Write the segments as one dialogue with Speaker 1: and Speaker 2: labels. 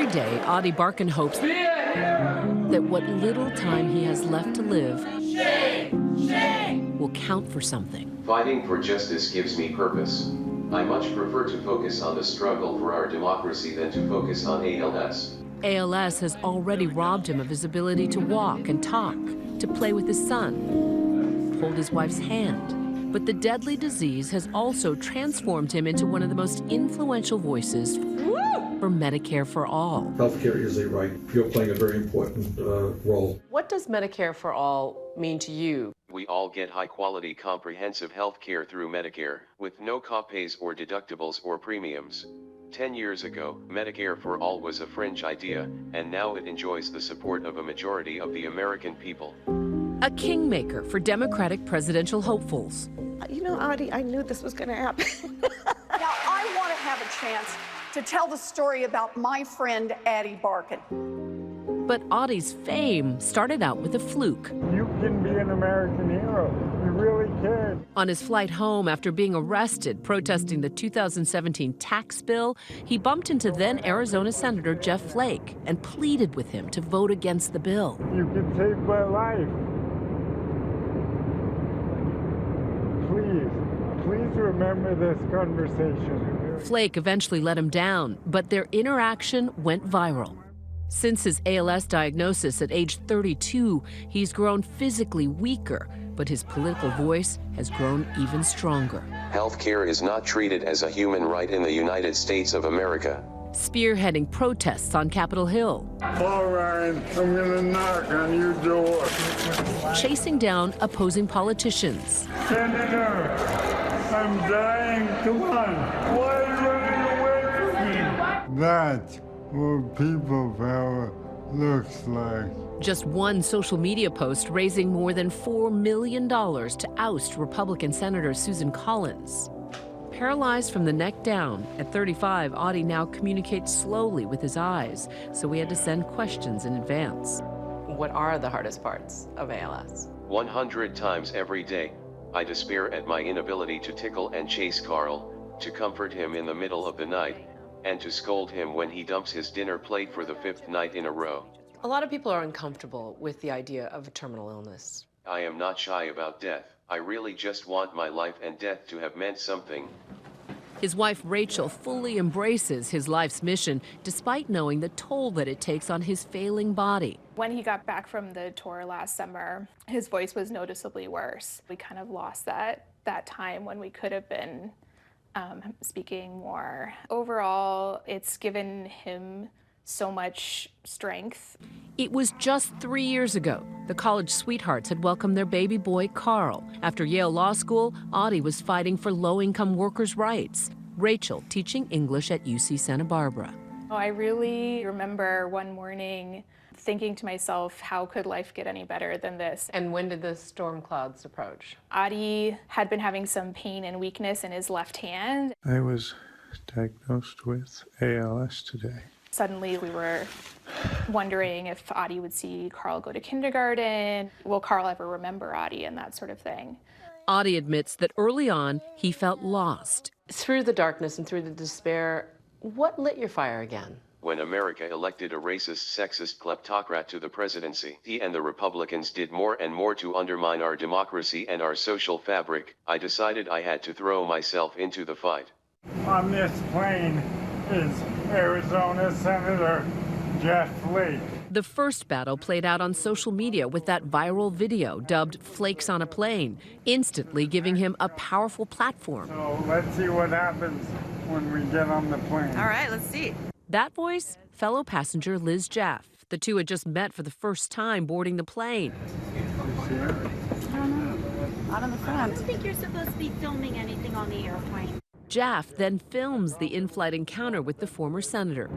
Speaker 1: Every day, Ady Barkan hopes that what little time he has left to live will count for something.
Speaker 2: Fighting for justice gives me purpose. I much prefer to focus on the struggle for our democracy than to focus on ALS.
Speaker 1: ALS has already robbed him of his ability to walk and talk, to play with his son, hold his wife's hand. But the deadly disease has also transformed him into one of the most influential voices for Medicare for All.
Speaker 3: Healthcare is a right. You're playing a very important role.
Speaker 1: What does Medicare for All mean to you?
Speaker 2: We all get high-quality comprehensive health care through Medicare, with no copays or deductibles or premiums. 10 years ago, Medicare for All was a fringe idea, and now it enjoys the support of a majority of the American people.
Speaker 1: A kingmaker for Democratic presidential hopefuls.
Speaker 4: You know, Ady, I knew this was going to happen.
Speaker 5: Now, I want to have a chance to tell the story about my friend, Ady Barkan.
Speaker 1: But Ady's fame started out with a fluke.
Speaker 6: You can be an American hero. You really can.
Speaker 1: On his flight home after being arrested protesting the 2017 tax bill, he bumped into then Arizona Senator Jeff Flake and pleaded with him to vote against the bill.
Speaker 6: You can save my life. Please remember this conversation.
Speaker 1: Flake eventually let him down, but their interaction went viral. Since his ALS diagnosis at age 32, he's grown physically weaker, but his political voice has grown even stronger.
Speaker 2: Healthcare is not treated as a human right in the United States of America.
Speaker 1: Spearheading protests on Capitol Hill.
Speaker 6: All right, I'm gonna knock on your door.
Speaker 1: Chasing down opposing politicians.
Speaker 6: Senator, I'm dying. Come on. Why are you running away from me? That's what people power looks like.
Speaker 1: Just one social media post raising more than $4 million to oust Republican Senator Susan Collins. Paralyzed from the neck down, at 35, Ady now communicates slowly with his eyes, so we had to send questions in advance. What are the hardest parts of ALS?
Speaker 2: 100 times every day, I despair at my inability to tickle and chase Carl, to comfort him in the middle of the night, and to scold him when he dumps his dinner plate for the 5th night in a row.
Speaker 1: A lot of people are uncomfortable with the idea of a terminal illness.
Speaker 2: I am not shy about death. I really just want my life and death to have meant something.
Speaker 1: His wife, Rachel, fully embraces his life's mission, despite knowing the toll that it takes on his failing body.
Speaker 7: When he got back from the tour last summer, his voice was noticeably worse. We kind of lost that time when we could have been speaking more. Overall, it's given him so much strength.
Speaker 1: It was just 3 years ago. The college sweethearts had welcomed their baby boy, Carl. After Yale Law School, Ady was fighting for low-income workers' rights. Rachel teaching English at UC Santa Barbara.
Speaker 7: I really remember one morning thinking to myself, how could life get any better than this?
Speaker 1: And when did the storm clouds approach?
Speaker 7: Ady had been having some pain and weakness in his left hand.
Speaker 6: I was diagnosed with ALS today.
Speaker 7: Suddenly we were wondering if Ady would see Carl go to kindergarten. Will Carl ever remember Ady and that sort of thing?
Speaker 1: Ady admits that early on he felt lost. Through the darkness and through the despair, what lit your fire again?
Speaker 2: When America elected a racist, sexist kleptocrat to the presidency, he and the Republicans did more and more to undermine our democracy and our social fabric. I decided I had to throw myself into the fight.
Speaker 6: On this plane is Arizona Senator Jeff Flake.
Speaker 1: The first battle played out on social media with that viral video dubbed Flakes on a Plane, instantly giving him a powerful platform.
Speaker 6: So let's see what happens when we get on the plane.
Speaker 4: All right, let's see.
Speaker 1: That voice, fellow passenger Liz Jaff. The two had just met for the first time boarding the plane.
Speaker 4: Not on the front.
Speaker 8: I don't think you're supposed to be filming anything on the airplane.
Speaker 1: Jaff then films the in-flight encounter with the former senator.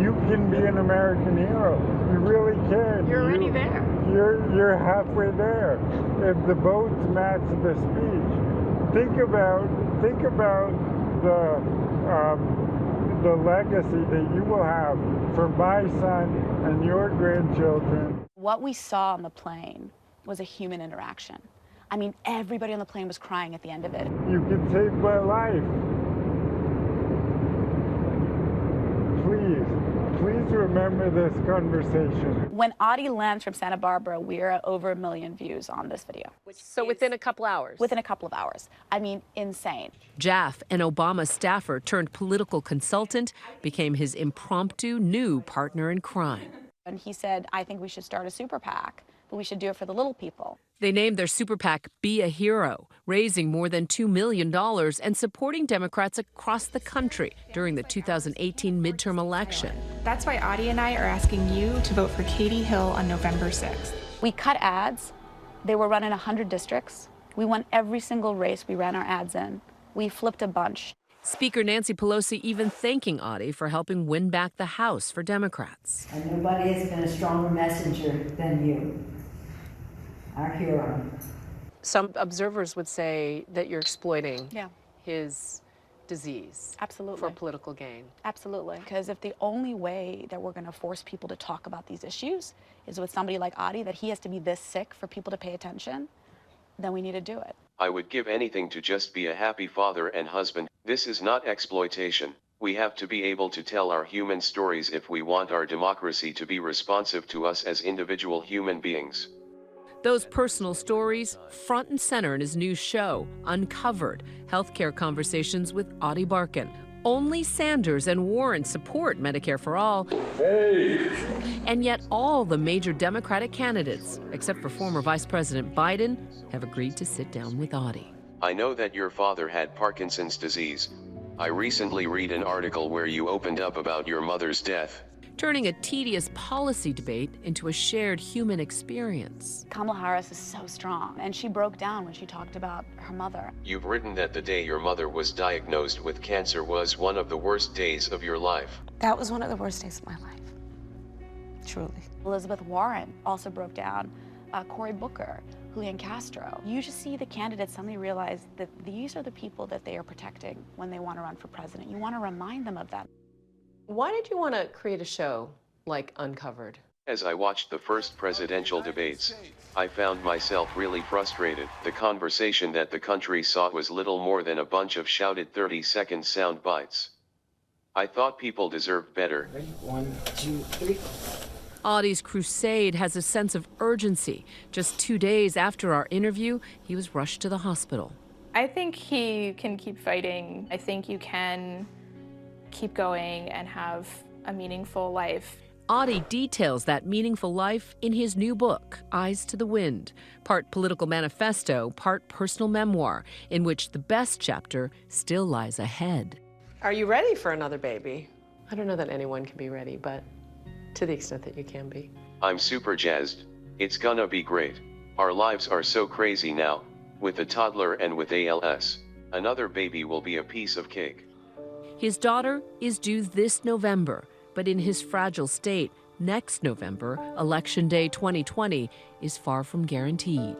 Speaker 6: You can be an American hero. You really can.
Speaker 4: You're already there.
Speaker 6: You're halfway there. If the votes match the speech, think about the legacy that you will have for my son and your grandchildren.
Speaker 9: What we saw on the plane was a human interaction. I mean, everybody on the plane was crying at the end of it.
Speaker 6: You can save my life. please remember this conversation.
Speaker 9: When Ady lands from Santa Barbara, we're at over 1 million views on this video.
Speaker 1: So within a couple hours?
Speaker 9: Within a couple of hours. I mean, insane.
Speaker 1: Jaff, an Obama staffer turned political consultant, became his impromptu new partner in crime.
Speaker 9: And he said, I think we should start a super PAC, but we should do it for the little people.
Speaker 1: They named their super PAC Be a Hero, raising more than $2 million and supporting Democrats across the country during the 2018 midterm election.
Speaker 7: That's why Ady and I are asking you to vote for Katie Hill on November 6th.
Speaker 9: We cut ads. They were run in 100 districts. We won every single race we ran our ads in. We flipped a bunch.
Speaker 1: Speaker Nancy Pelosi even thanking Ady for helping win back the House for Democrats.
Speaker 10: And nobody has been a stronger messenger than you, our hero.
Speaker 1: Some observers would say that you're exploiting
Speaker 9: Yeah.
Speaker 1: his disease.
Speaker 9: Absolutely.
Speaker 1: For political gain.
Speaker 9: Absolutely. Because if the only way that we're going to force people to talk about these issues is with somebody like Ady, that he has to be this sick for people to pay attention, then we need to do it.
Speaker 2: I would give anything to just be a happy father and husband. This is not exploitation. We have to be able to tell our human stories if we want our democracy to be responsive to us as individual human beings.
Speaker 1: Those personal stories front and center in his new show, Uncovered, Healthcare Conversations with Ady Barkan. Only Sanders and Warren support Medicare for all.
Speaker 6: Hey!
Speaker 1: And yet all the major Democratic candidates, except for former Vice President Biden, have agreed to sit down with Ady.
Speaker 2: I know that your father had Parkinson's disease. I recently read an article where you opened up about your mother's death.
Speaker 1: Turning a tedious policy debate into a shared human experience.
Speaker 9: Kamala Harris is so strong, and she broke down when she talked about her mother.
Speaker 2: You've written that the day your mother was diagnosed with cancer was one of the worst days of your life.
Speaker 4: That was one of the worst days of my life. Truly.
Speaker 9: Elizabeth Warren also broke down. Cory Booker, Julian Castro. You just see the candidates suddenly realize that these are the people that they are protecting when they want to run for president. You want to remind them of that.
Speaker 1: Why did you want to create a show like Uncovered?
Speaker 2: As I watched the first presidential debates, I found myself really frustrated. The conversation that the country saw was little more than a bunch of shouted 30-second sound bites. I thought people deserved better.
Speaker 10: 1, 2, 3.
Speaker 1: Ady's crusade has a sense of urgency. Just 2 days after our interview, he was rushed to the hospital.
Speaker 7: I think he can keep fighting. I think you can keep going and have a meaningful life.
Speaker 1: Ady details that meaningful life in his new book, Eyes to the Wind, part political manifesto, part personal memoir, in which the best chapter still lies ahead.
Speaker 11: Are you ready for another baby? I don't know that anyone can be ready, but to the extent that you can be.
Speaker 2: I'm super jazzed. It's gonna be great. Our lives are so crazy now, with a toddler and with ALS. Another baby will be a piece of cake.
Speaker 1: His daughter is due this November, but in his fragile state, next November, Election Day 2020, is far from guaranteed.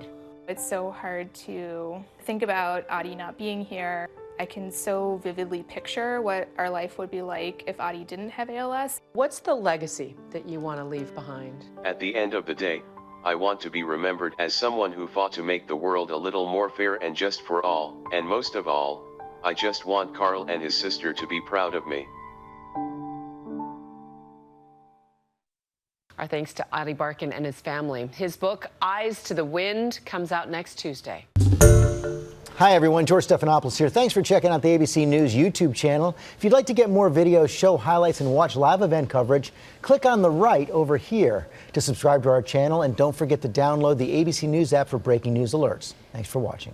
Speaker 7: It's so hard to think about Ady not being here. I can so vividly picture what our life would be like if Ady didn't have ALS.
Speaker 11: What's the legacy that you want to leave behind?
Speaker 2: At the end of the day, I want to be remembered as someone who fought to make the world a little more fair and just for all, and most of all, I just want Carl and his sister to be proud of me.
Speaker 11: Our thanks to Ady Barkan and his family. His book, Eyes to the Wind, comes out next Tuesday.
Speaker 12: Hi, everyone. George Stephanopoulos here. Thanks for checking out the ABC News YouTube channel. If you'd like to get more videos, show highlights, and watch live event coverage, click on the right over here to subscribe to our channel. And don't forget to download the ABC News app for breaking news alerts. Thanks for watching.